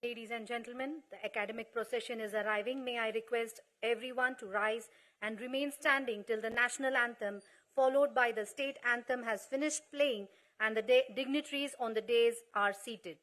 Ladies and gentlemen, the academic procession is arriving. May I request everyone to rise and remain standing till the national anthem, followed by the state anthem, has finished playing and the dignitaries on the dais are seated.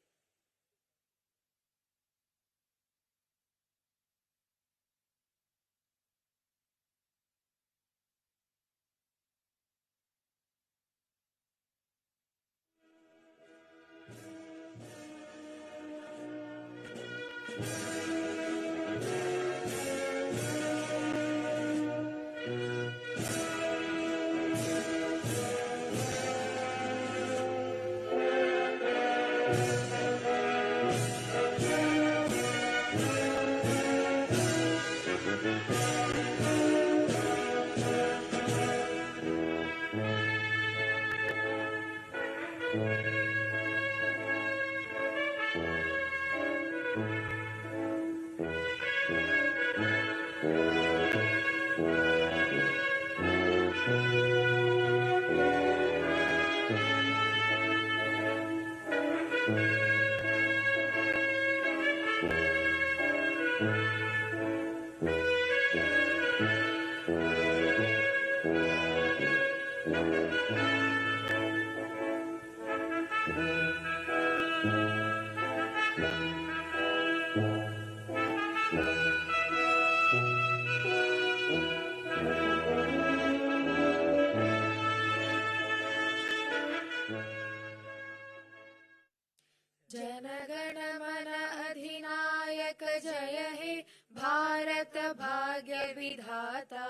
जनगण मन अधिनायक जय हे भारत भाग्य विधाता।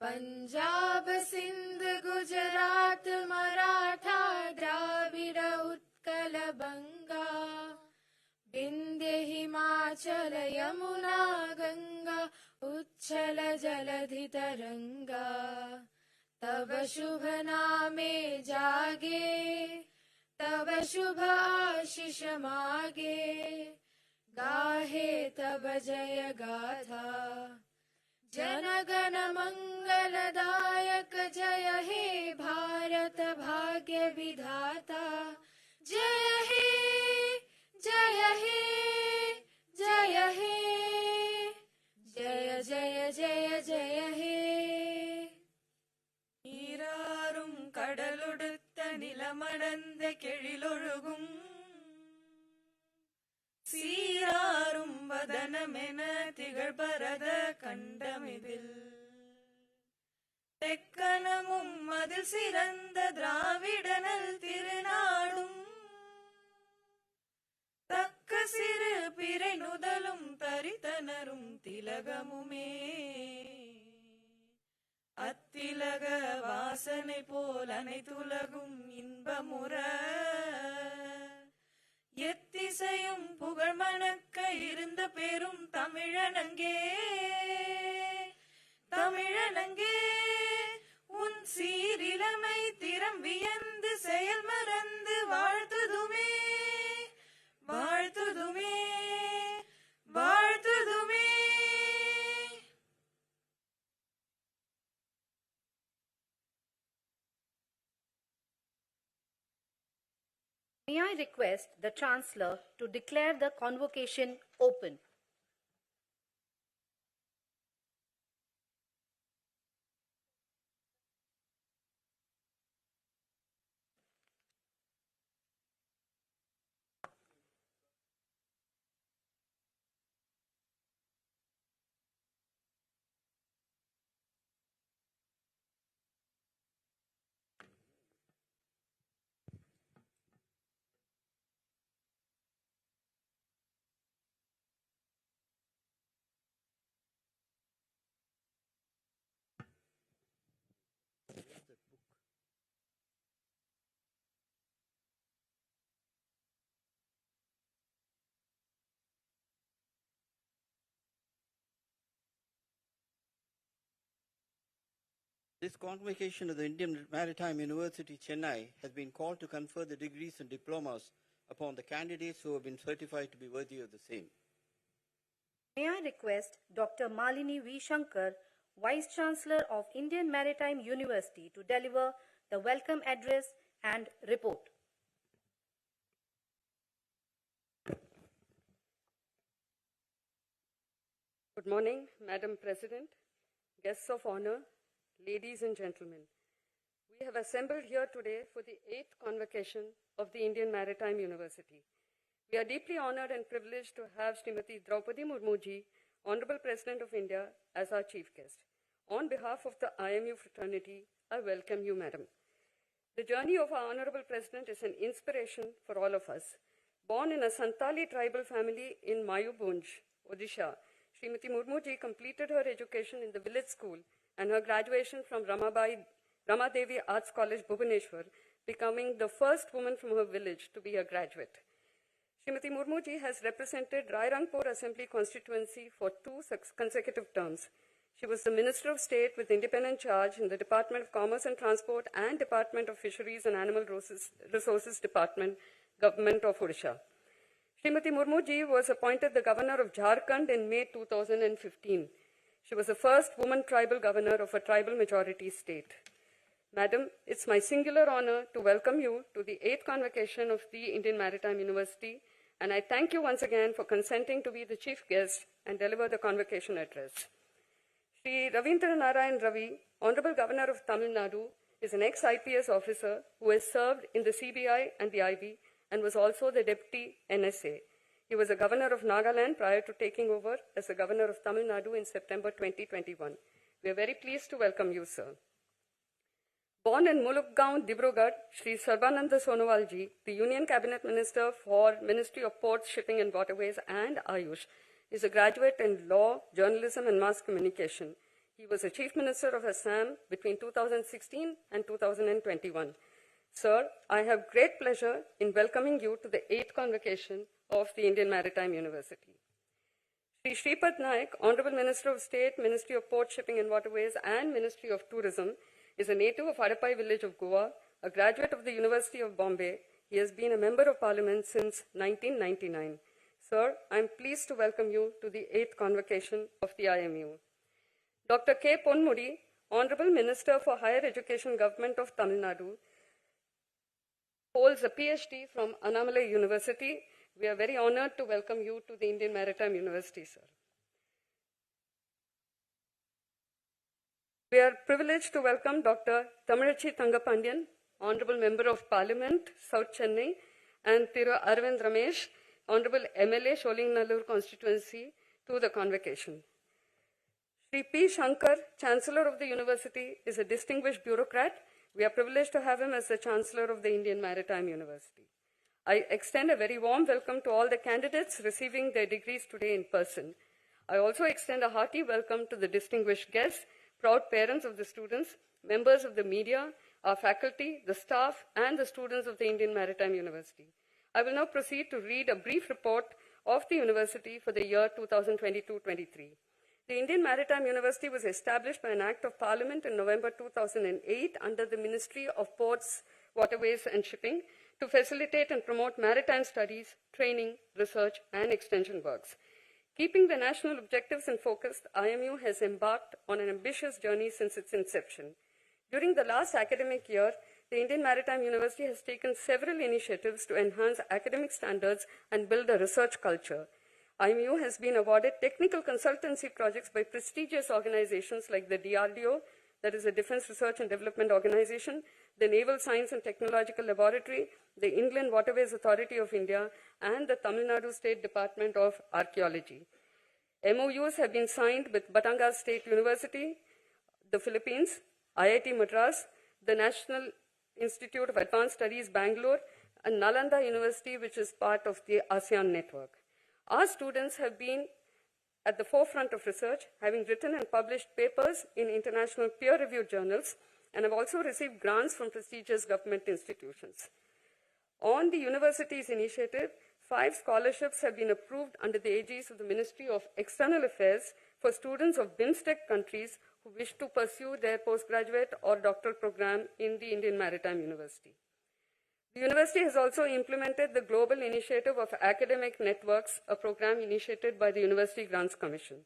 पंजाब सिंध गुजरात मराठा द्राविड़ उत्कल बंगा, विंध्य हिमाचल यमुना गंगा उच्छल जलधि तरंगा। तब शुभ नामे जागे तब शुभ आशीष मागे, गाहे तब जय गाथा। जनगण मंगलदायक जय हे भारत भाग्य विधाता। जय हे जय हे जय हे जय जय जय जय हे। நீராறும் கடலொடுத்த நிலமடந்த கெழிலொழுகும், சீராறும் வதனமென திகழ்பரத கண்டமிதில், தெக்கணமும் அதில் சிறந்த திராவிடனல் திருநாடும், தக்க சிறு பிறை நுதலும் தரித்தனரும் திலகமுமே, அத்திலக வாசனை போல் அனைத்துலகும் இன்பமுற, எத்திசையும் புகழ் மணக்க இருந்த பெரும் தமிழனங்கே தமிழனங்கே, உன் சீரிலமை திறம் வியந்து செயல் மறந்து வாழ்த்துதுமே வாழ்த்துதுமே வாழ்த்துதுமே. May I request the Chancellor to declare the convocation open. This convocation of the Indian Maritime University, Chennai, has been called to confer the degrees and diplomas upon the candidates who have been certified to be worthy of the same. May I request Dr. Malini V. Shankar, Vice Chancellor of Indian Maritime University, to deliver the welcome address and report. Good morning, Madam President, guests of honor, ladies and gentlemen. We have assembled here today for the 8th convocation of the Indian Maritime University. We are deeply honored and privileged to have Srimati Draupadi Murmu ji, Honorable President of India, as our chief guest. On behalf of the IMU fraternity, I welcome you, Madam. The journey of our Honorable President is an inspiration for all of us. Born in a Santali tribal family in Mayubunj, Odisha, Srimati Murmu ji completed her education in the village school and her graduation from Ramadevi Arts College, Bhubaneswar, becoming the first woman from her village to be a graduate. Srimati Murmu ji has represented Rairangpur Assembly constituency for 2 consecutive terms. She was the Minister of State with independent charge in the Department of Commerce and Transport and Department of Fisheries and Animal Resources Department, Government of Odisha. Srimati Murmu ji was appointed the Governor of Jharkhand in May 2015. She was the first woman tribal governor of a tribal majority state. Madam, it's my singular honor to welcome you to the 8th convocation of the Indian Maritime University, and I thank you once again for consenting to be the chief guest and deliver the convocation address. Sri Ravindra Narayan Ravi, Honorable Governor of Tamil Nadu, is an ex-IPS officer who has served in the CBI and the IB and was also the Deputy NSA. He was a governor of Nagaland prior to taking over as the governor of Tamil Nadu in September 2021. We are very pleased to welcome you, sir. Born in Mulukgaon, Dibrugarh, Sri Sarbananda Sonowal ji, the Union Cabinet Minister for Ministry of Ports, Shipping and Waterways and Ayush, is a graduate in law, journalism and mass communication. He was a Chief Minister of Assam between 2016 and 2021. Sir, I have great pleasure in welcoming you to the 8th convocation of the Indian Maritime University. Sri Shripad Naik, Honorable Minister of State, Ministry of Port, Shipping and Waterways and Ministry of Tourism, is a native of Harapai village of Goa, a graduate of the University of Bombay. He has been a Member of Parliament since 1999. Sir, I am pleased to welcome you to the 8th convocation of the IMU. Dr. K. Ponmudi, Honorable Minister for Higher Education, Government of Tamil Nadu, holds a PhD from Annamalai University. We are very honored to welcome you to the Indian Maritime University, sir. We are privileged to welcome Dr. Tamarachi Thangapandian, Honorable Member of Parliament, South Chennai, and Thiru Arvind Ramesh, Honorable MLA, Sholingnallur constituency, to the convocation. Sri P. Shankar, Chancellor of the University, is a distinguished bureaucrat. We are privileged to have him as the Chancellor of the Indian Maritime University. I extend a very warm welcome to all the candidates receiving their degrees today in person. I also extend a hearty welcome to the distinguished guests, proud parents of the students, members of the media, our faculty, the staff, and the students of the Indian Maritime University. I will now proceed to read a brief report of the university for the year 2022-23. The Indian Maritime University was established by an Act of Parliament in November 2008 under the Ministry of Ports, Waterways and Shipping to facilitate and promote maritime studies, training, research and extension works. Keeping the national objectives in focus, IMU has embarked on an ambitious journey since its inception. During the last academic year, the Indian Maritime University has taken several initiatives to enhance academic standards and build a research culture. IMU has been awarded technical consultancy projects by prestigious organizations like the DRDO, that is the Defense Research and Development Organization, the Naval Science and Technological Laboratory, the Inland Waterways Authority of India, and the Tamil Nadu State Department of Archaeology. MOUs have been signed with Batangas State University, the Philippines, IIT Madras, the National Institute of Advanced Studies, Bangalore, and Nalanda University, which is part of the ASEAN network. Our students have been at the forefront of research, having written and published papers in international peer-reviewed journals, and have also received grants from prestigious government institutions. On the university's initiative, 5 scholarships have been approved under the aegis of the Ministry of External Affairs for students of BIMSTEC countries who wish to pursue their postgraduate or doctoral program in the Indian Maritime University. The university has also implemented the Global Initiative of Academic Networks, a program initiated by the University Grants Commission.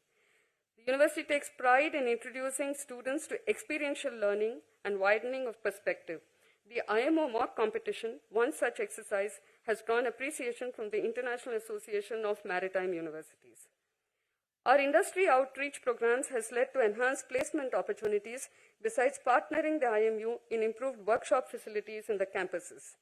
The university takes pride in introducing students to experiential learning and widening of perspective. The IMO mock competition, one such exercise, has drawn appreciation from the International Association of Maritime Universities. Our industry outreach programs has led to enhanced placement opportunities besides partnering the IMU in improved workshop facilities in the campuses.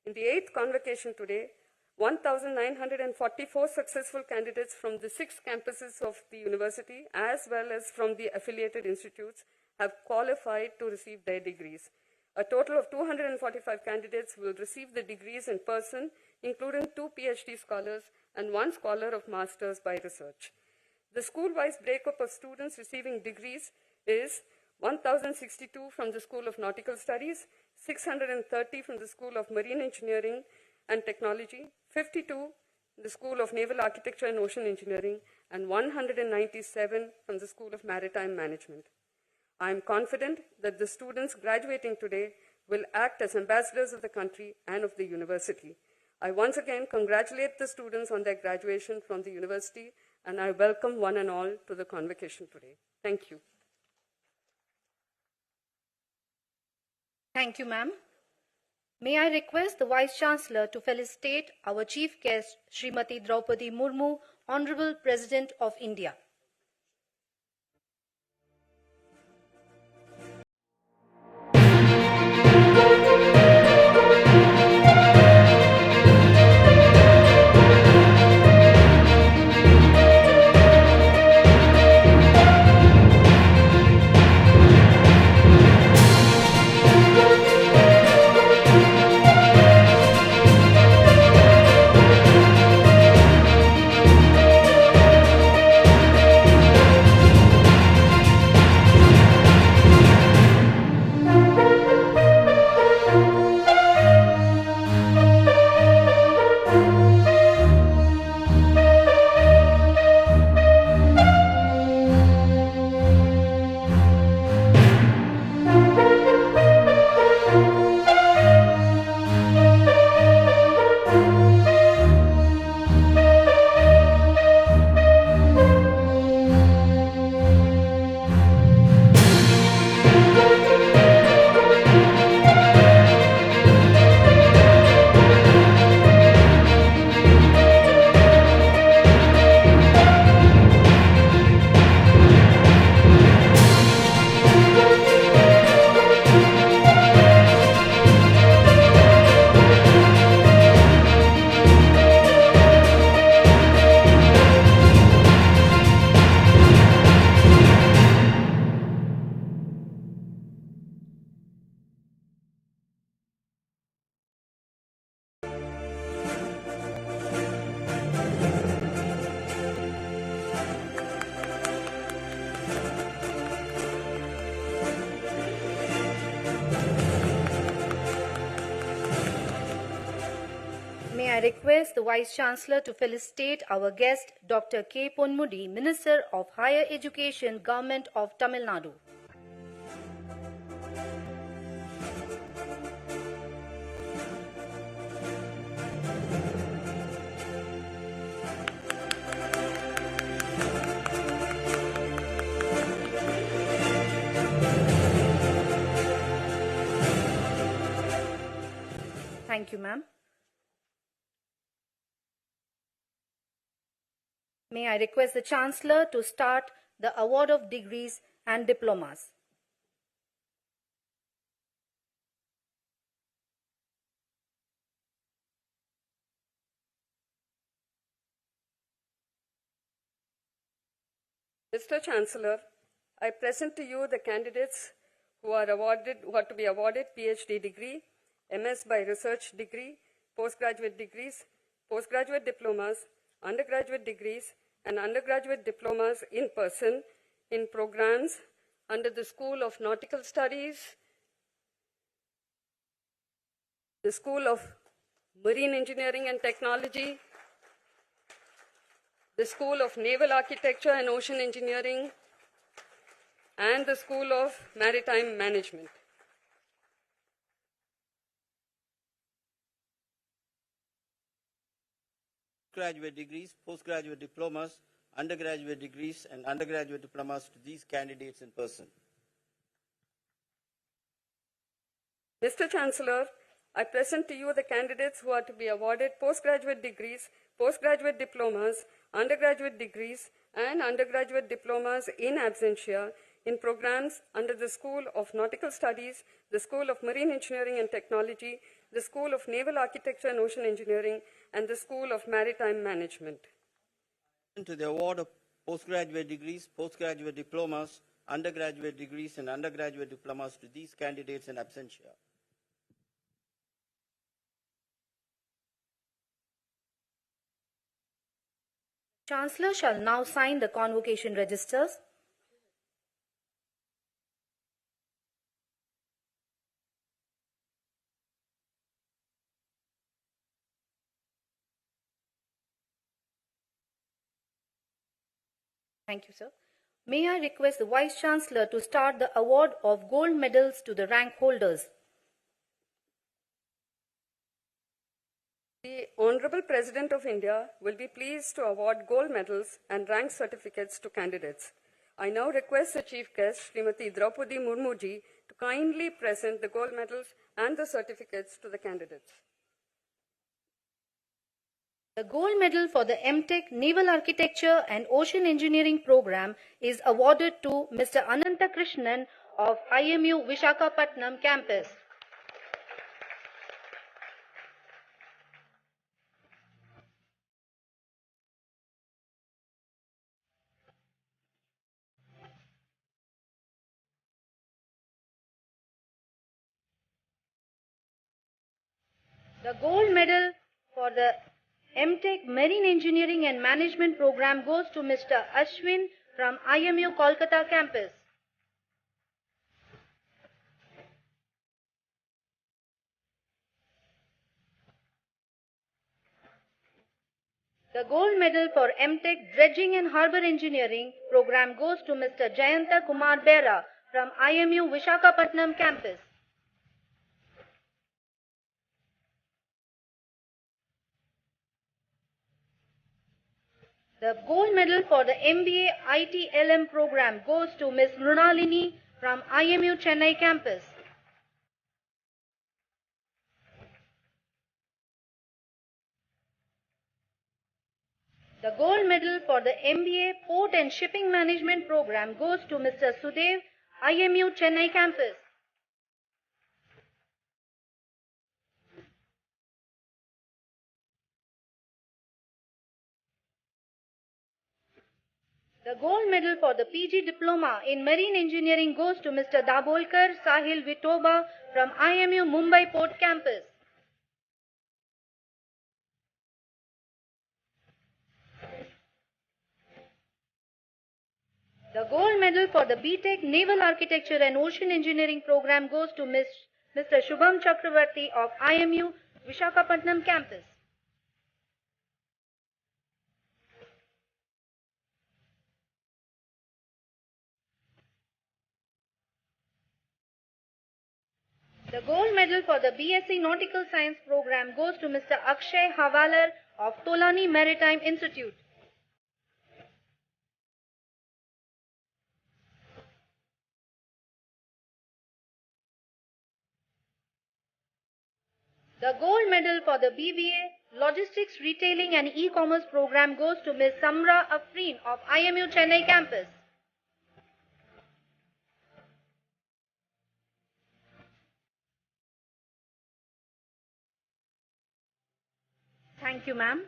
In the 8th convocation today, 1,944 successful candidates from the 6 campuses of the university as well as from the affiliated institutes have qualified to receive their degrees. A total of 245 candidates will receive the degrees in person, including 2 PhD scholars and 1 scholar of Masters by Research. The school-wise breakup of students receiving degrees is 1,062 from the School of Nautical Studies, 630 from the School of Marine Engineering and Technology, 52 in the School of Naval Architecture and Ocean Engineering, and 197 from the School of Maritime Management. I am confident that the students graduating today will act as ambassadors of the country and of the university. I once again congratulate the students on their graduation from the university, and I welcome one and all to the convocation today. Thank you. Thank you, ma'am. May I request the Vice Chancellor to felicitate our Chief Guest, Srimati Draupadi Murmu, Honorable President of India. May I request the Vice Chancellor to felicitate our guest, Dr. K. Ponmudi, Minister of Higher Education, Government of Tamil Nadu. Thank you, ma'am. May I request the Chancellor to start the award of degrees and diplomas. Mr. Chancellor, I present to you the candidates who are to be awarded PhD degree, MS by Research degree, postgraduate degrees, postgraduate diplomas, undergraduate degrees, and undergraduate diplomas in person in programs under the School of Nautical Studies, the School of Marine Engineering and Technology, the School of Naval Architecture and Ocean Engineering, and the School of Maritime Management. Graduate degrees, postgraduate diplomas, undergraduate degrees, and undergraduate diplomas to these candidates in person. Mr. Chancellor, I present to you the candidates who are to be awarded postgraduate degrees, postgraduate diplomas, undergraduate degrees, and undergraduate diplomas in absentia in programs under the School of Nautical Studies, the School of Marine Engineering and Technology, the School of Naval Architecture and Ocean Engineering, and the School of Maritime Management. To the award of postgraduate degrees, postgraduate diplomas, undergraduate degrees, and undergraduate diplomas to these candidates in absentia. Chancellor shall now sign the convocation registers. Thank you, sir. May I request the Vice Chancellor to start the award of gold medals to the rank holders. The Honorable President of India will be pleased to award gold medals and rank certificates to candidates. I now request the Chief Guest, Srimati Draupadi Murmu ji, to kindly present the gold medals and the certificates to the candidates. The gold medal for the MTech Naval Architecture and Ocean Engineering program is awarded to Mr. Ananta Krishnan of IMU Visakhapatnam campus. The gold medal for the MTech Marine Engineering and Management program goes to Mr. Ashwin from IMU Kolkata campus. The gold medal for MTech Dredging and Harbour Engineering program goes to Mr. Jayanta Kumar Bera from IMU Visakhapatnam campus. The gold medal for the MBA ITLM program goes to Ms. Mrunalini from IMU Chennai campus. The gold medal for the MBA Port and Shipping Management program goes to Mr. Sudev, IMU Chennai campus. The gold medal for the PG Diploma in Marine Engineering goes to Mr. Dabolkar Sahil Vitoba from IMU Mumbai Port campus. The gold medal for the BTech Naval Architecture and Ocean Engineering program goes to Mr. Shubham Chakravarti of IMU Visakhapatnam campus. The gold medal for the BSc Nautical Science program goes to Mr. Akshay Havalar of Tolani Maritime Institute. The gold medal for the BBA Logistics, Retailing and E-Commerce program goes to Ms. Samra Afreen of IMU Chennai campus. Thank you, ma'am.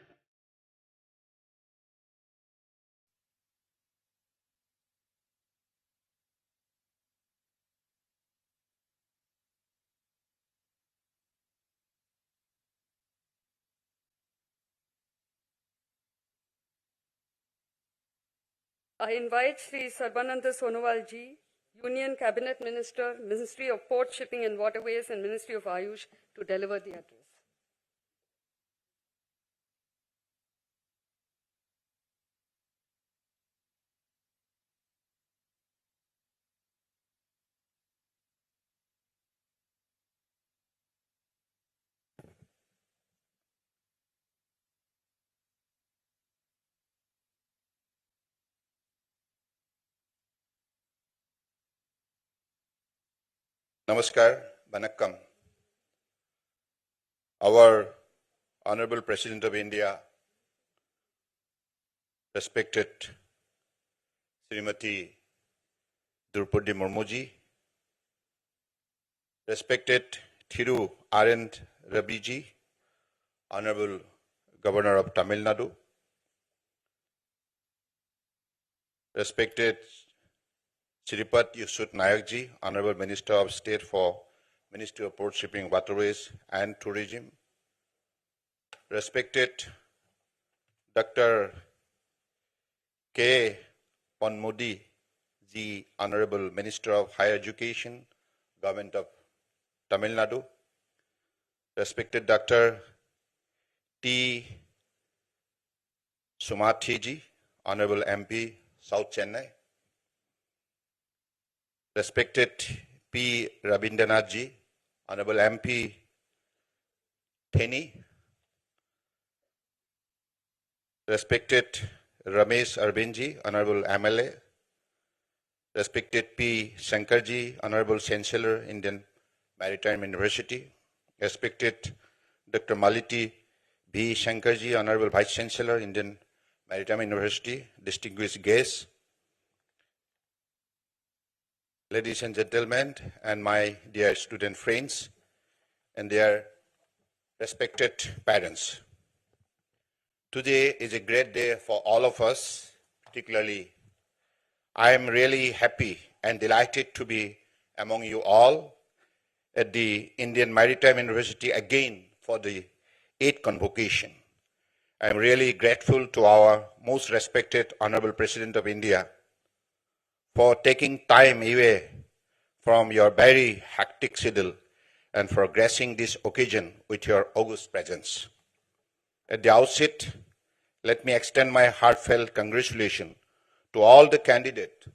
I invite Sri Sarbananda Sonowal ji, Union Cabinet Minister, Ministry of Port, Shipping and Waterways and Ministry of Ayush to deliver the address. Namaskar, Vanakkam. Our Honorable President of India, respected Srimati Draupadi Murmuji, respected Thiru R.N. Rabiji, Honorable Governor of Tamil Nadu, respected Shripat Yusuf Nayakji, Honorable Minister of State for Ministry of Port Shipping, Waterways and Tourism, respected Dr. K. Ponmudi Ji, Honorable Minister of Higher Education, Government of Tamil Nadu, respected Dr. T. Sumathi Ji, Honorable MP, South Chennai, respected P. Rabindranath Ji, Honorable MP, Theni, respected Ramesh Arvind Ji, Honorable MLA, respected P. Shankar Ji, Honorable Chancellor, Indian Maritime University, respected Dr. Maliti B. Shankar Ji, Honorable Vice Chancellor, Indian Maritime University, distinguished guests, ladies and gentlemen, and my dear student friends, and their respected parents. Today is a great day for all of us, particularly I am really happy and delighted to be among you all at the Indian Maritime University again for the 8th convocation. I am really grateful to our most respected Honorable President of India for taking time away from your very hectic schedule and for gracing this occasion with your august presence. At the outset, let me extend my heartfelt congratulations to all the candidates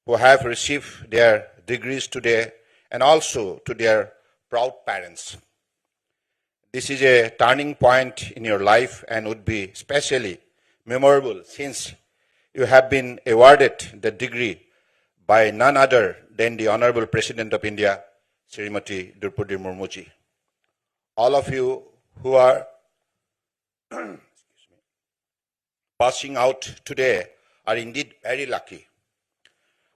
who have received their degrees today and also to their proud parents. This is a turning point in your life and would be especially memorable since you have been awarded the degree by none other than the Honorable President of India, Srimati Draupadi Murmuji. All of you who are passing out today are indeed very lucky.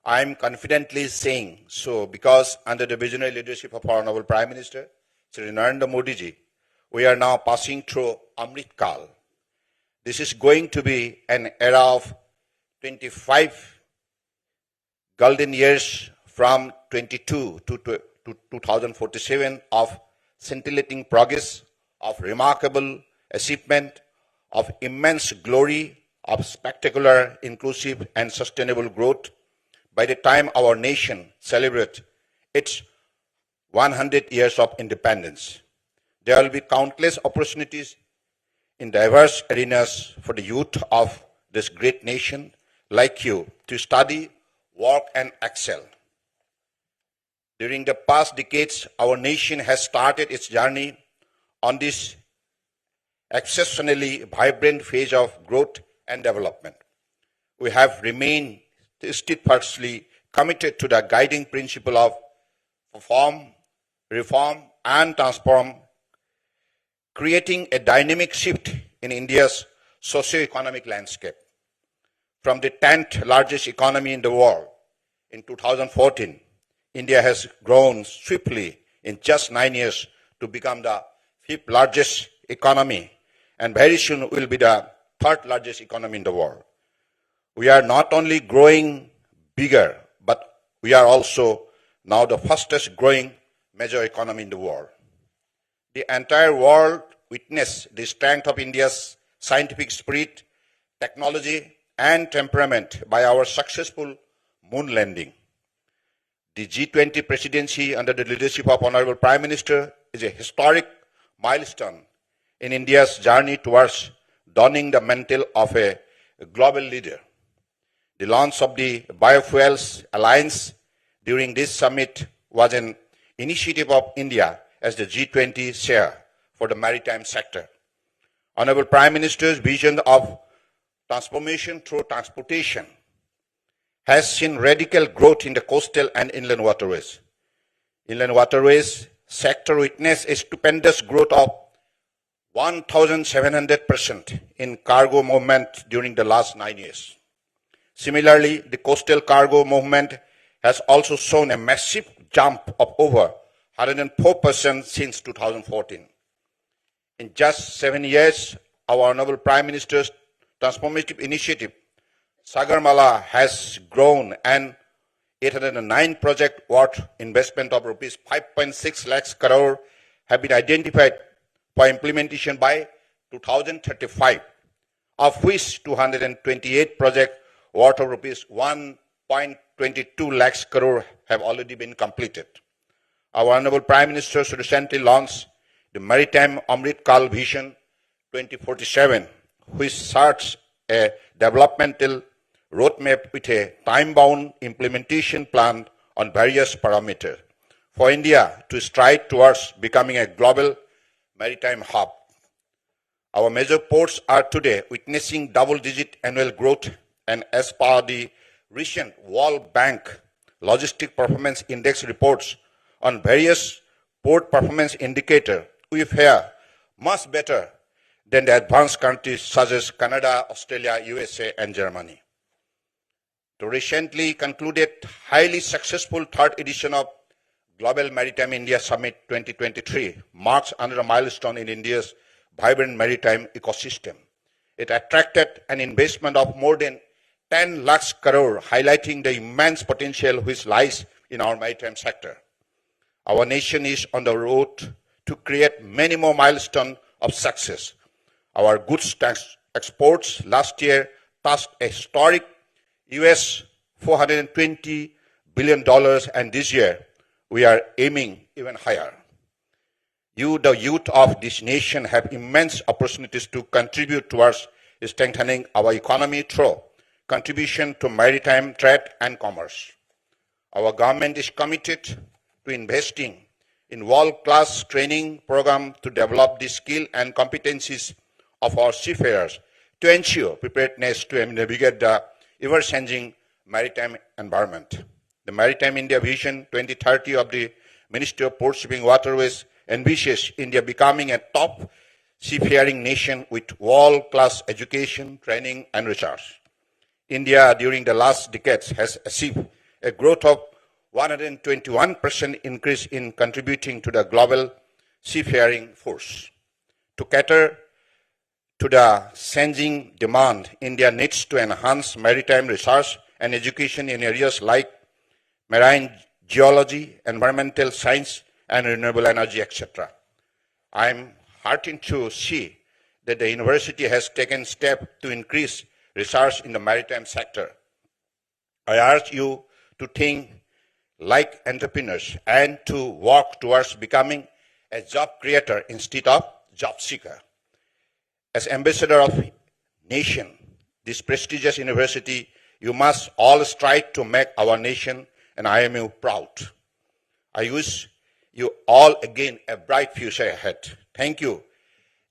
I am confidently saying so because under the visionary leadership of our Honorable Prime Minister, Sri Narendra Modi ji, we are now passing through Amrit Kal. This is going to be an era of 25 golden years from 22 to 2047 of scintillating progress, of remarkable achievement, of immense glory, of spectacular, inclusive and sustainable growth. By the time our nation celebrates its 100 years of independence, there will be countless opportunities in diverse arenas for the youth of this great nation like you to study, work and excel. During the past decades, our nation has started its journey on this exceptionally vibrant phase of growth and development. We have remained steadfastly committed to the guiding principle of reform and transform, creating a dynamic shift in India's socio-economic landscape. From the 10th largest economy in the world in 2014, India has grown swiftly in just 9 years to become the 5th largest economy and very soon will be the 3rd largest economy in the world. We are not only growing bigger, but we are also now the fastest growing major economy in the world. The entire world witnessed the strength of India's scientific spirit, technology, and temperament by our successful moon landing. The G20 presidency under the leadership of Honorable Prime Minister is a historic milestone in India's journey towards donning the mantle of a global leader. The launch of the Biofuels Alliance during this summit was an initiative of India as the G20 chair for the maritime sector. Honorable Prime Minister's vision of transformation through transportation has seen radical growth in the coastal and inland waterways. Inland waterways sector witnessed a stupendous growth of 1,700% in cargo movement during the last 9 years. Similarly, the coastal cargo movement has also shown a massive jump of over 104% since 2014. In just 7 years, our Honorable Prime Minister's transformative initiative, Sagarmala, has grown, and 809 project worth investment of rupees 5.6 lakhs crore have been identified for implementation by 2035, of which 228 projects worth of rupees 1.22 lakhs crore have already been completed. Our Honorable Prime Minister recently launched the Maritime Amrit Kal Vision 2047, which starts a developmental roadmap with a time-bound implementation plan on various parameters for India to stride towards becoming a global maritime hub. Our major ports are today witnessing double-digit annual growth, and as per the recent World Bank Logistic Performance Index reports on various port performance indicators, we fare much better than the advanced countries such as Canada, Australia, USA, and Germany. The recently concluded highly successful third edition of Global Maritime India Summit 2023 marks another milestone in India's vibrant maritime ecosystem. It attracted an investment of more than 10 lakhs crore, highlighting the immense potential which lies in our maritime sector. Our nation is on the road to create many more milestones of success. Our goods exports last year touched a historic US $420 billion, and this year we are aiming even higher. You, the youth of this nation, have immense opportunities to contribute towards strengthening our economy through contribution to maritime trade and commerce. Our government is committed to investing in world-class training programs to develop the skill and competencies of our seafarers to ensure preparedness to navigate the ever-changing maritime environment. The Maritime India Vision 2030 of the Ministry of Port Shipping Waterways envisages India becoming a top seafaring nation with world-class education, training, and research. India, during the last decades, has achieved a growth of 121% increase in contributing to the global seafaring force. To cater to the changing demand, India needs to enhance maritime research and education in areas like marine geology, environmental science, and renewable energy, etc. I am heartened to see that the university has taken steps to increase research in the maritime sector. I urge you to think like entrepreneurs and to work towards becoming a job creator instead of job seeker. As ambassador of nation, this prestigious university, you must all strive to make our nation and IMU proud. I wish you all again a bright future ahead. Thank you.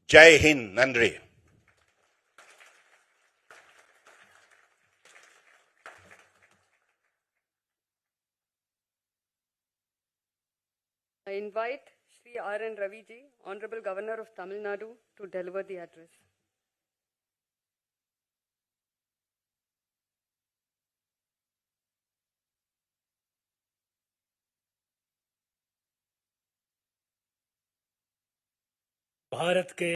Jai Hind, Nandri. I invite Sri R.N. Raviji, Honorable Governor of Tamil Nadu, to deliver the address. Bharat के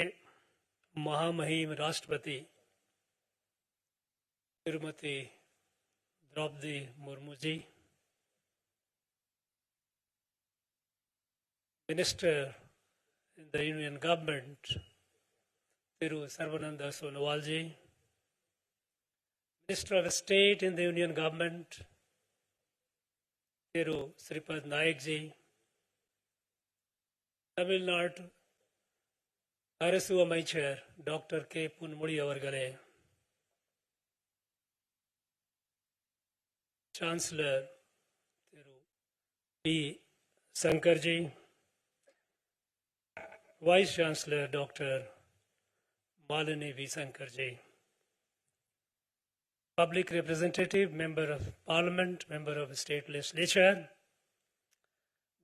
महामहिम राष्ट्रपति Shrimati Draupadi Murmu ji, Minister in the Union Government, Thiru Sarvananda Sonowal ji, Minister of State in the Union Government, Thiru Sripad Naik ji, Tamil Nadu அரசு அமைச்சர் doctor K Ponmudi அவர்களே, chancellor Thiru P Shankarji, Vice Chancellor Dr. Malini V. Sankarji, Public Representative, Member of Parliament, Member of State Legislature,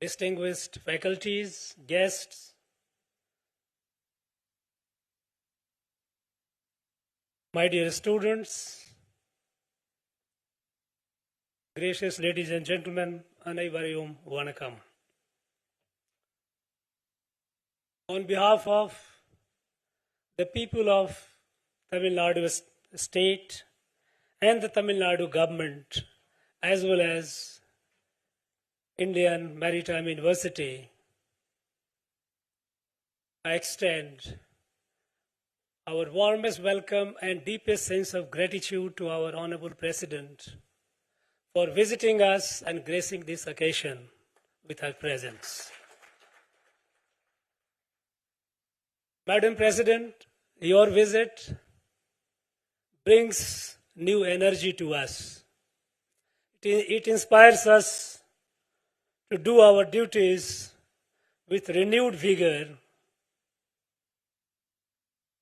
distinguished faculties, guests, my dear students, gracious ladies and gentlemen, அனைவரையும் வணக்கம். On behalf of the people of Tamil Nadu state and the Tamil Nadu government, as well as Indian Maritime University, I extend our warmest welcome and deepest sense of gratitude to our Honorable President for visiting us and gracing this occasion with her presence. Madam President, your visit brings new energy to us. It inspires us to do our duties with renewed vigor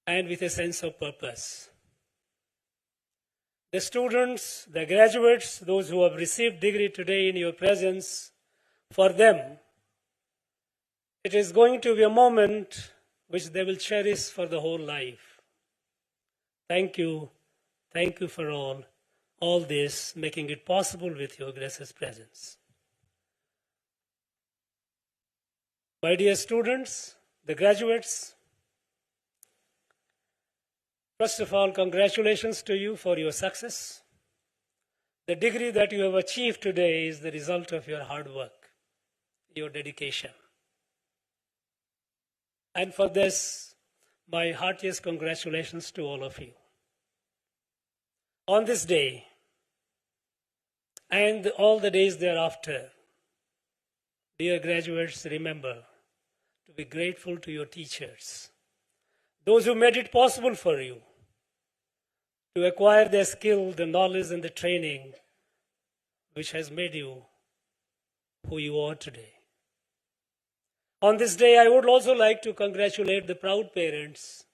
and with a sense of purpose. The students, the graduates, those who have received degree today in your presence, for them, it is going to be a moment which they will cherish for the whole life. Thank you for all this, making it possible with your gracious presence. My dear students, the graduates, first of all, congratulations to you for your success. The degree that you have achieved today is the result of your hard work, your dedication. And for this, my heartiest congratulations to all of you. On this day, and all the days thereafter, dear graduates, remember to be grateful to your teachers, those who made it possible for you to acquire the skill, the knowledge, and the training which has made you who you are today. On this day, I would also like to congratulate the proud parents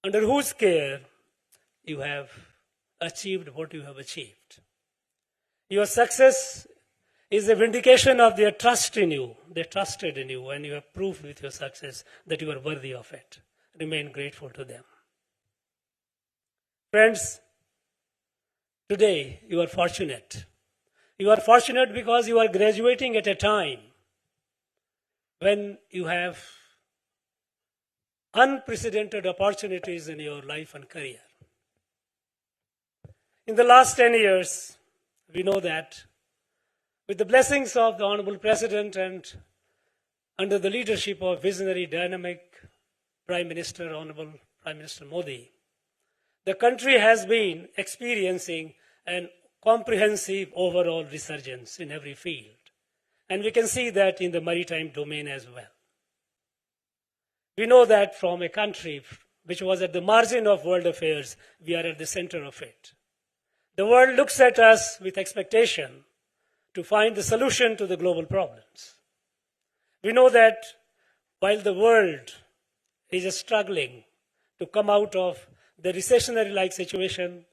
under whose care you have achieved what you have achieved. Your success is a vindication of their trust in you. They trusted in you, and you have proved with your success that you are worthy of it. Remain grateful to them. Friends, today you are fortunate. You are fortunate because you are graduating at a time when you have unprecedented opportunities in your life and career. In the last 10 years, we know that with the blessings of the Honorable President and under the leadership of visionary, dynamic Prime Minister, Honorable Prime Minister Modi, the country has been experiencing a comprehensive overall resurgence in every field. And we can see that in the maritime domain as well. We know that from a country which was at the margin of world affairs, we are at the center of it. The world looks at us with expectation to find the solution to the global problems. We know that while the world is struggling to come out of the recessionary-like situation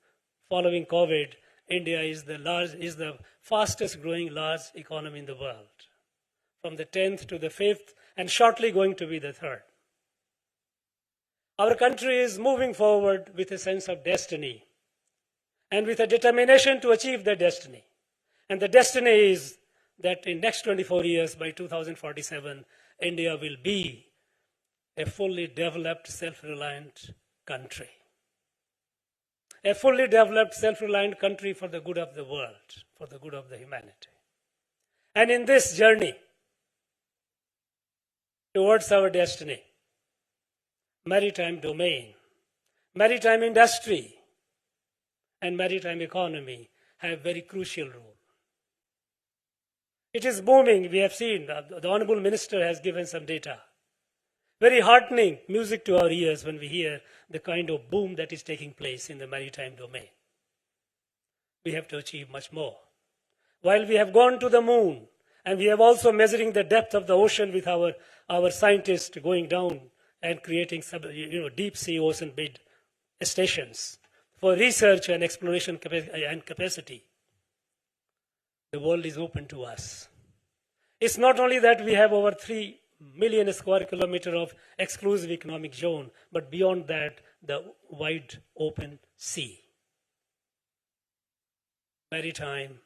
following COVID, India is the fastest growing large economy in the world, from the 10th to the 5th, and shortly going to be the 3rd. Our country is moving forward with a sense of destiny and with a determination to achieve that destiny. And the destiny is that in next 24 years, by 2047, India will be a fully developed, self-reliant country. A fully developed, self-reliant country for the good of the world, for the good of the humanity. And in this journey towards our destiny, maritime domain, maritime industry, and maritime economy have a very crucial role. It is booming. We have seen, the Honorable Minister has given some data. Very heartening music to our ears when we hear the kind of boom that is taking place in the maritime domain. We have to achieve much more. While we have gone to the moon, and we have also measuring the depth of the ocean with our scientists going down and creating deep sea ocean bed stations for research and exploration and capacity, the world is open to us. It's not only that we have over 3 million square kilometers of exclusive economic zone, but beyond that, the wide open sea. maritime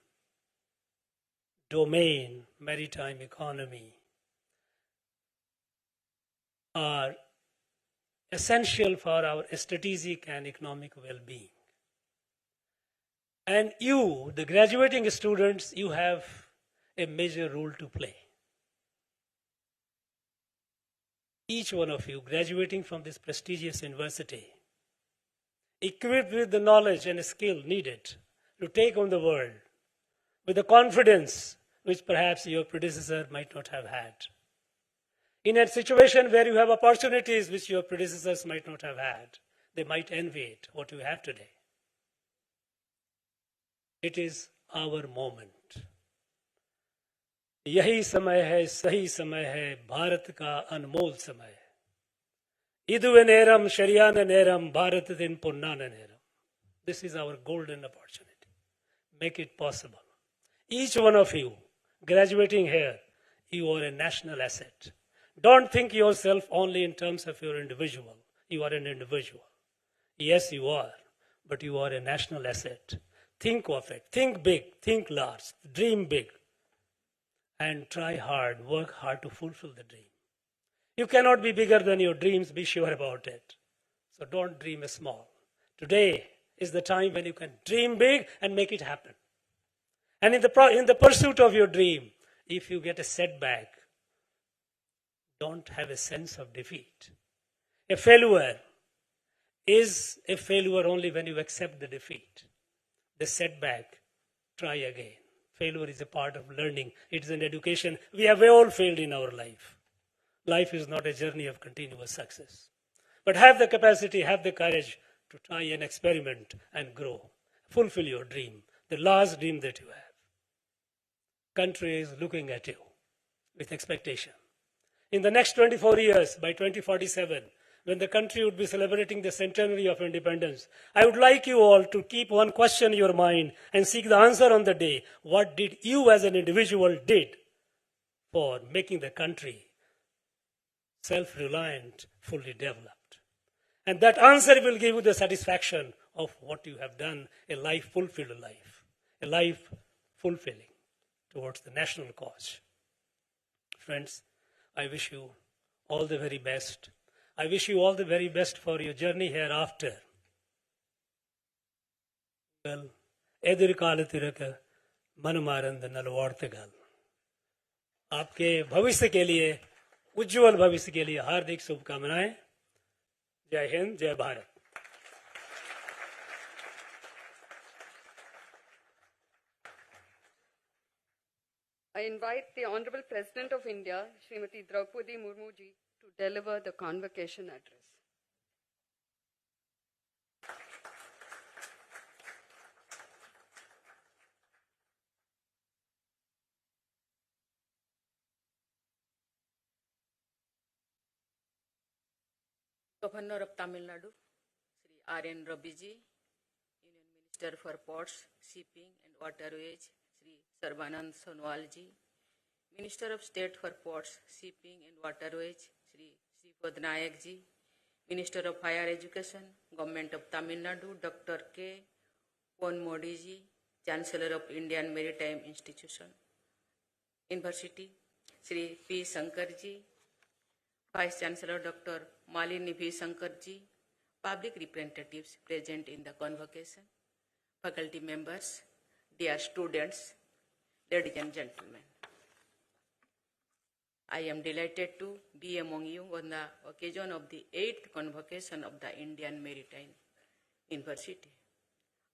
domain, maritime economy are essential for our strategic and economic well-being. And you, the graduating students, you have a major role to play. Each one of you graduating from this prestigious university, equipped with the knowledge and skill needed to take on the world with the confidence which perhaps your predecessor might not have had. In a situation where you have opportunities which your predecessors might not have had, they might envy it, what you have today. It is our moment. यही समय है, सही समय है, भारत का अनमोल समय है. Iduve neram, Shariyana neram, Bharatatin Purnana neram. This is our golden opportunity. Make it possible. Each one of you graduating here, you are a national asset. Don't think yourself only in terms of your individual. You are an individual. Yes, you are, but you are a national asset. Think of it. Think big. Think large. Dream big. And try hard. Work hard to fulfill the dream. You cannot be bigger than your dreams. Be sure about it. So don't dream small. Today is the time when you can dream big and make it happen. And in the pursuit of your dream, if you get a setback, don't have a sense of defeat. A failure is a failure only when you accept the defeat. The setback, try again. Failure is a part of learning. It is an education. We have all failed in our life. Life is not a journey of continuous success. But have the capacity, have the courage to try and experiment and grow. Fulfill your dream, the last dream that you have. Country is looking at you with expectation. In the next 24 years, by 2047, when the country would be celebrating the centenary of independence, I would like you all to keep one question in your mind and seek the answer on the day. What did you as an individual did for making the country self-reliant, fully developed? And that answer will give you the satisfaction of what you have done, a life-fulfilled life, a life fulfilling towards the national cause. Friends, I wish you all the very best. I wish you all the very best for your journey hereafter. Well, edirkalatiraka manamarand nalvartagal. आपके भविष्य के लिए, उज्जवल भविष्य के लिए हार्दिक शुभकामनाएं. जय हिंद, जय Bharat. I invite the Honorable President of India, Srimati Draupadi Murmu ji, to deliver the convocation address. Governor of Tamil Nadu, Sri R.N. Rabbiji, Union Minister for Ports, Shipping and Waterways, Sri Sarbanand Sonowal ji, Minister of State for Ports, Shipping and Waterways, Sri Sripad Nayak ji, Minister of Higher Education, Government of Tamil Nadu, Dr. K. Pon Modi ji, Chancellor of Indian Maritime Institution, University, Sri P. Shankar ji, Vice Chancellor Dr. Malini V. Shankar ji, public representatives present in the convocation, faculty members, dear students, ladies and gentlemen. I am delighted to be among you on the occasion of the 8th convocation of the Indian Maritime University.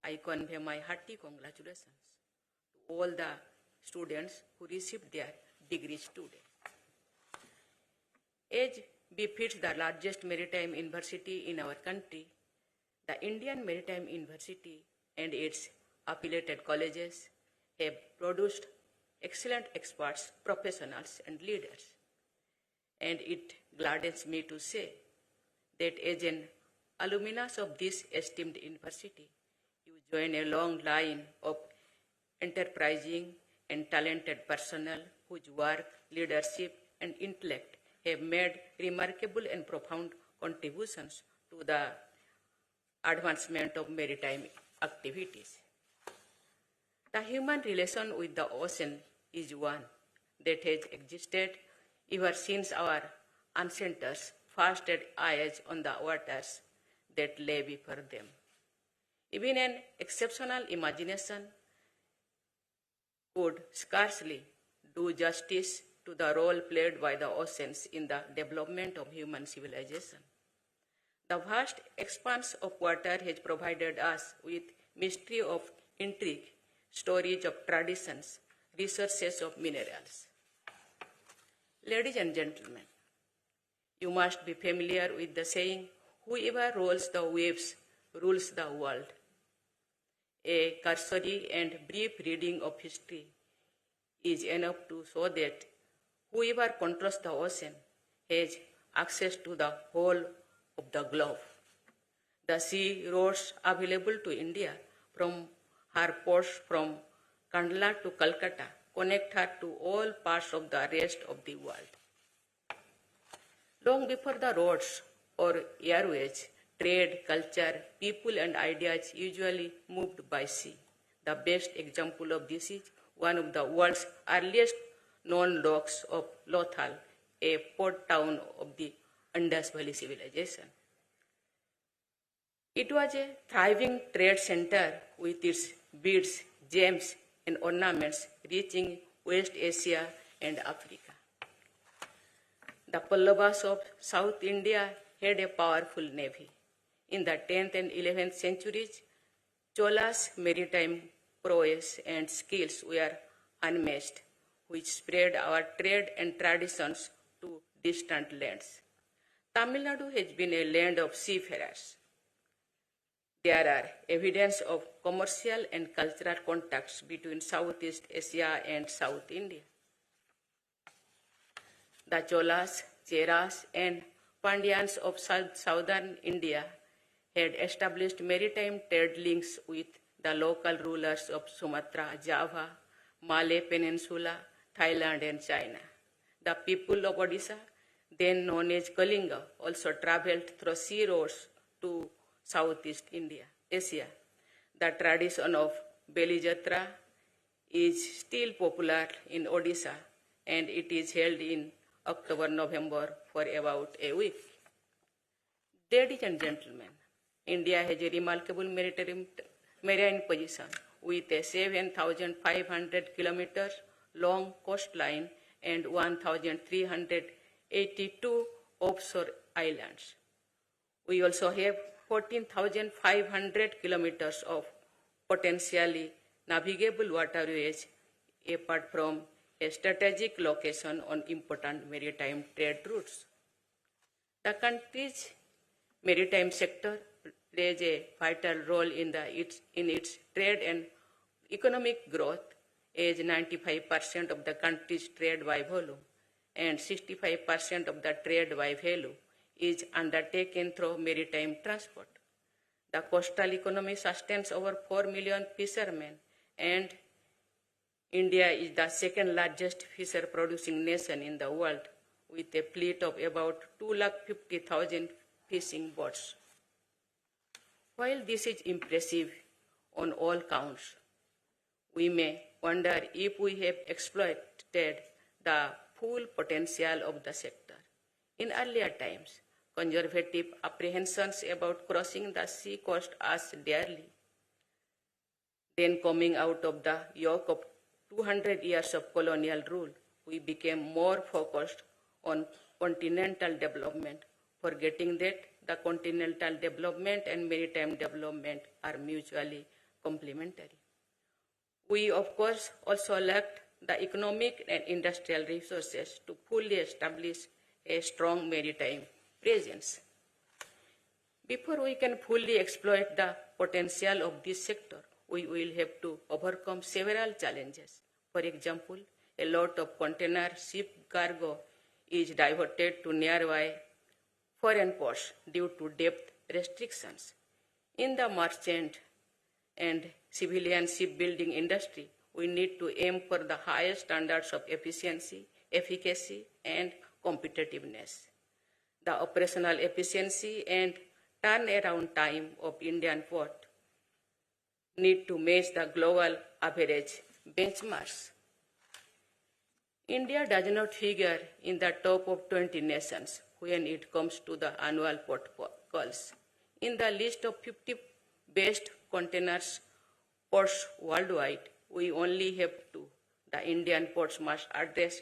I convey my hearty congratulations to all the students who received their degrees today. As befits the largest maritime university in our country, the Indian Maritime University and its affiliated colleges have produced excellent experts, professionals, and leaders. And it gladdens me to say that as an alumnus of this esteemed university, you join a long line of enterprising and talented personnel whose work, leadership, and intellect have made remarkable and profound contributions to the advancement of maritime activities. The human relation with the ocean is one that has existed ever since our ancestors first set eyes on the waters that lay before them. Even an exceptional imagination could scarcely do justice to the role played by the oceans in the development of human civilization. The vast expanse of water has provided us with mystery of intrigue, storage of traditions, resources of minerals. Ladies and gentlemen, you must be familiar with the saying, whoever rolls the waves rules the world. A cursory and brief reading of history is enough to show that whoever controls the ocean has access to the whole of the globe. The sea roads available to India from her ports from Kandla to Calcutta connect her to all parts of the rest of the world. Long before the roads or airways, trade, culture, people and ideas usually moved by sea. The best example of this is one of the world's earliest known docks of Lothal, a port town of the Indus Valley civilization. It was a thriving trade center with its beads, gems, and ornaments reaching West Asia and Africa. The Pallavas of South India had a powerful navy. In the 10th and 11th centuries, Chola's maritime prowess and skills were unmatched, which spread our trade and traditions to distant lands. Tamil Nadu has been a land of seafarers. There are evidence of commercial and cultural contacts between Southeast Asia and South India. The Cholas, Cheras, and Pandyans of southern India had established maritime trade links with the local rulers of Sumatra, Java, Malay Peninsula, Thailand, and China. The people of Odisha, then known as Kalinga, also traveled through sea roads to Southeast Asia. The tradition of Beli Jatra is still popular in Odisha, and it is held in October-November for about a week. Ladies and gentlemen, India has a remarkable marine position with a 7,500 kilometers long coastline and 1,382 offshore islands. We also have 14,500 kilometers of potentially navigable waterways apart from a strategic location on important maritime trade routes. The country's maritime sector plays a vital role in its trade and economic growth, as 95% of the country's trade by volume and 65% of the trade by value is undertaken through maritime transport. The coastal economy sustains over 4 million fishermen, and India is the second largest fisher producing nation in the world with a fleet of about 250,000 fishing boats. While this is impressive on all counts, we may wonder if we have exploited the full potential of the sector. In earlier times, conservative apprehensions about crossing the sea cost us dearly. Then, coming out of the yoke of 200 years of colonial rule, we became more focused on continental development, forgetting that the continental development and maritime development are mutually complementary. We, of course, also lacked the economic and industrial resources to fully establish a strong maritime presence. Before we can fully exploit the potential of this sector, we will have to overcome several challenges. For example, a lot of container ship cargo is diverted to nearby foreign ports due to depth restrictions. In the merchant and civilian shipbuilding industry, we need to aim for the highest standards of efficiency, efficacy, and competitiveness. The operational efficiency and turnaround time of Indian port need to match the global average benchmarks. India does not figure in the top of 20 nations when it comes to the annual port calls. In the list of 50 best containers ports worldwide, we only have two. The Indian ports must address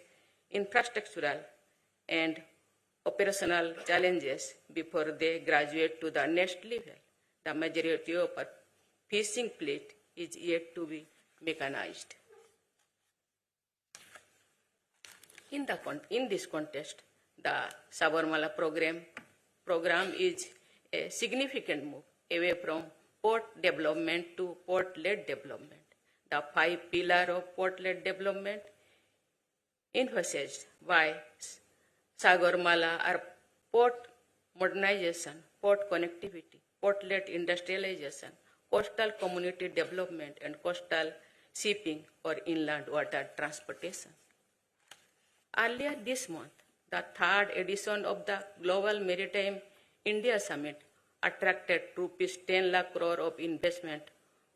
infrastructural and operational challenges before they graduate to the next level. The majority of our fishing fleet is yet to be mechanized. In this context, the Sabarmala program is a significant move away from port development to port-led development. The 5 pillars of port-led development emphasized by Sagarmala are port modernization, port connectivity, port-led industrialization, coastal community development, and coastal shipping or inland water transportation. Earlier this month, the 3rd edition of the Global Maritime India Summit attracted rupees 10 lakh crore of investment,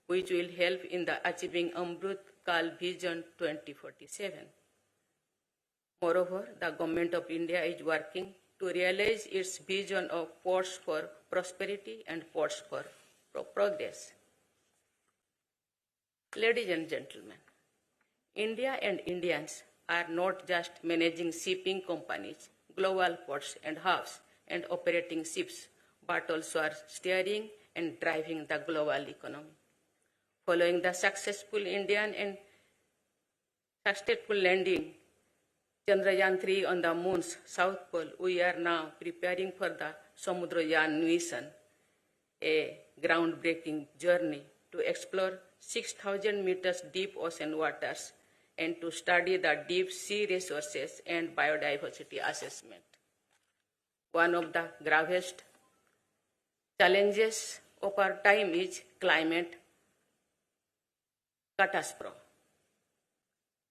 which will help in the achieving Amrut Kal Vision 2047. Moreover, the Government of India is working to realize its vision of ports for prosperity and ports for progress. Ladies and gentlemen, India and Indians are not just managing shipping companies, global ports and hubs, and operating ships, but also are steering and driving the global economy. Following the successful Indian and successful landing Chandrayaan-3 on the moon's south pole, we are now preparing for the Samudrayaan mission, a groundbreaking journey to explore 6,000 meters deep ocean waters and to study the deep sea resources and biodiversity assessment. One of the gravest challenges of our time is climate catastrophe,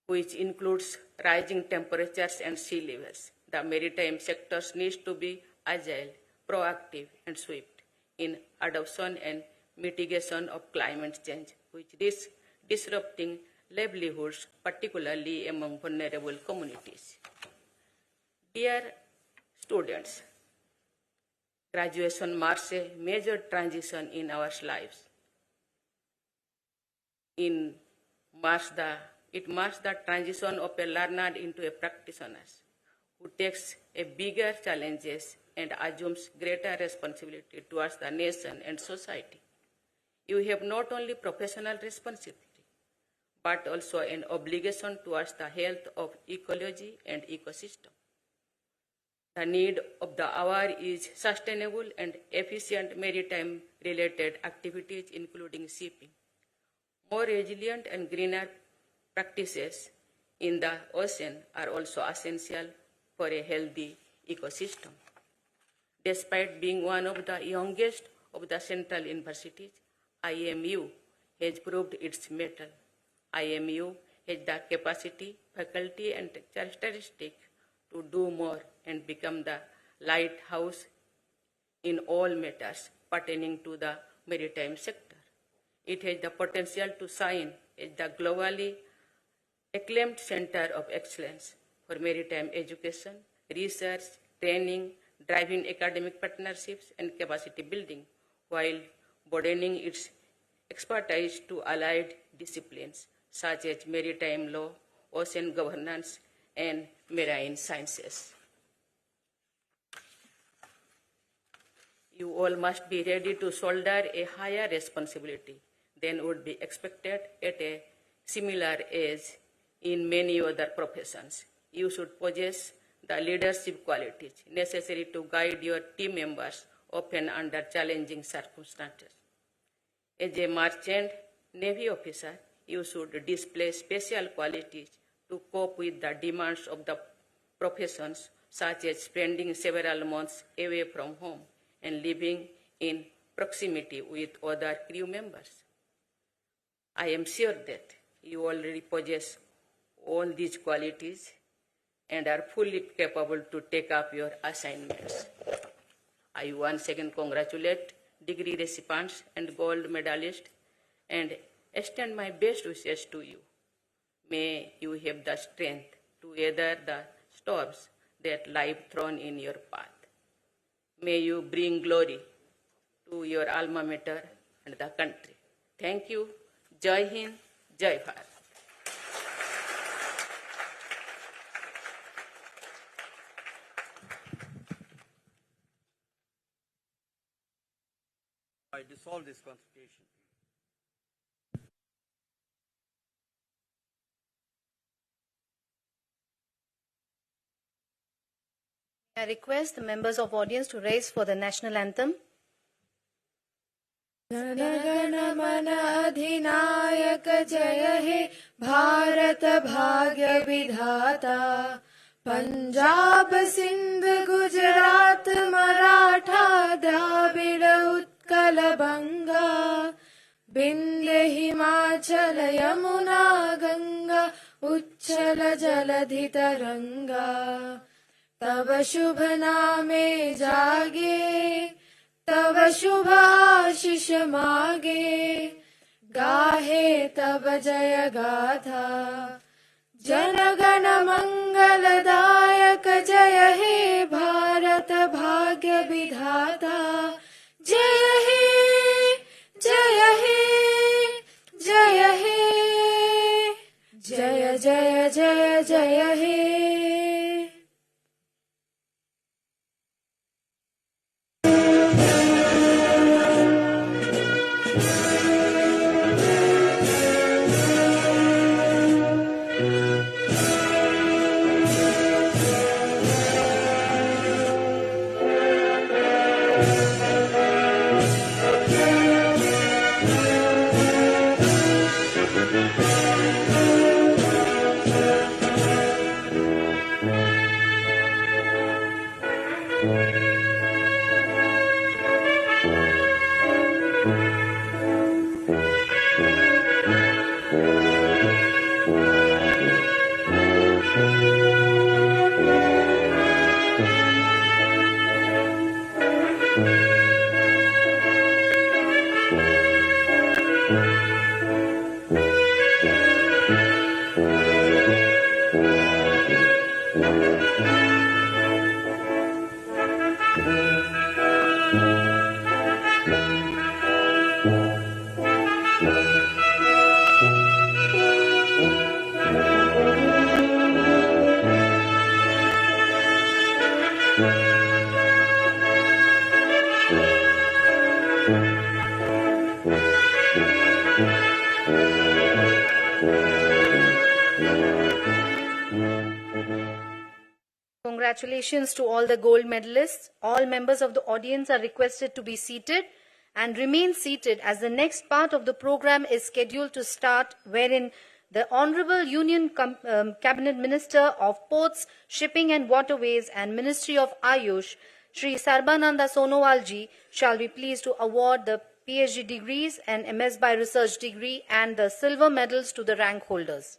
which includes rising temperatures and sea levels. The maritime sectors needs to be agile, proactive, and swift in adoption and mitigation of climate change, which risks disrupting livelihoods, particularly among vulnerable communities. Dear students, graduation marks a major transition in our lives. It marks the transition of a learner into a practitioner who takes a bigger challenges and assumes greater responsibility towards the nation and society. You have not only professional responsibility, but also an obligation towards the health of ecology and ecosystem. The need of the hour is sustainable and efficient maritime-related activities, including shipping. More resilient and greener practices in the ocean are also essential for a healthy ecosystem. Despite being one of the youngest of the central universities, IMU has proved its mettle. IMU has the capacity, faculty, and characteristic to do more and become the lighthouse in all matters pertaining to the maritime sector. It has the potential to shine as the globally acclaimed center of excellence for maritime education, research, training, driving academic partnerships, and capacity building, while broadening its expertise to allied disciplines such as maritime law, ocean governance, and marine sciences. You all must be ready to shoulder a higher responsibility than would be expected at a similar age in many other professions. You should possess the leadership qualities necessary to guide your team members, often under challenging circumstances. As a merchant Navy officer, you should display special qualities to cope with the demands of the professions, such as spending several months away from home and living in proximity with other crew members. I am sure that you already possess all these qualities and are fully capable to take up your assignments. I once again congratulate degree recipients and gold medalists and extend my best wishes to you. May you have the strength to weather the storms that life thrown in your path. May you bring glory to your alma mater and the country. Thank you. Jai Hind, Jai Bharat. I dissolve this convocation. I request the members of audience to raise for the national anthem. जनगण अधिनायक जय हे भारत भाग्य विधाता पंजाब सिंध गुजरात मराठा द्राविड़ उत्कल बंगा विंध्य हिमाचल यमुना गंगा उच्छल जलधि तरंगा तब शुभ नामे जागे तब शुभ आशीष मागे गाहे तब जय गाथा जनगण मंगलदायक जय हे भारत भाग्य विधाता जय हे जय हे जय हे जय जय जय जय हे Congratulations to all the gold medalists. All members of the audience are requested to be seated and remain seated as the next part of the program is scheduled to start, wherein the Honorable Union Cabinet Minister of Ports, Shipping and Waterways and Ministry of Ayush, Shri Sarbananda Sonowalji, shall be pleased to award the PhD degrees and MS by Research degree and the silver medals to the rank holders.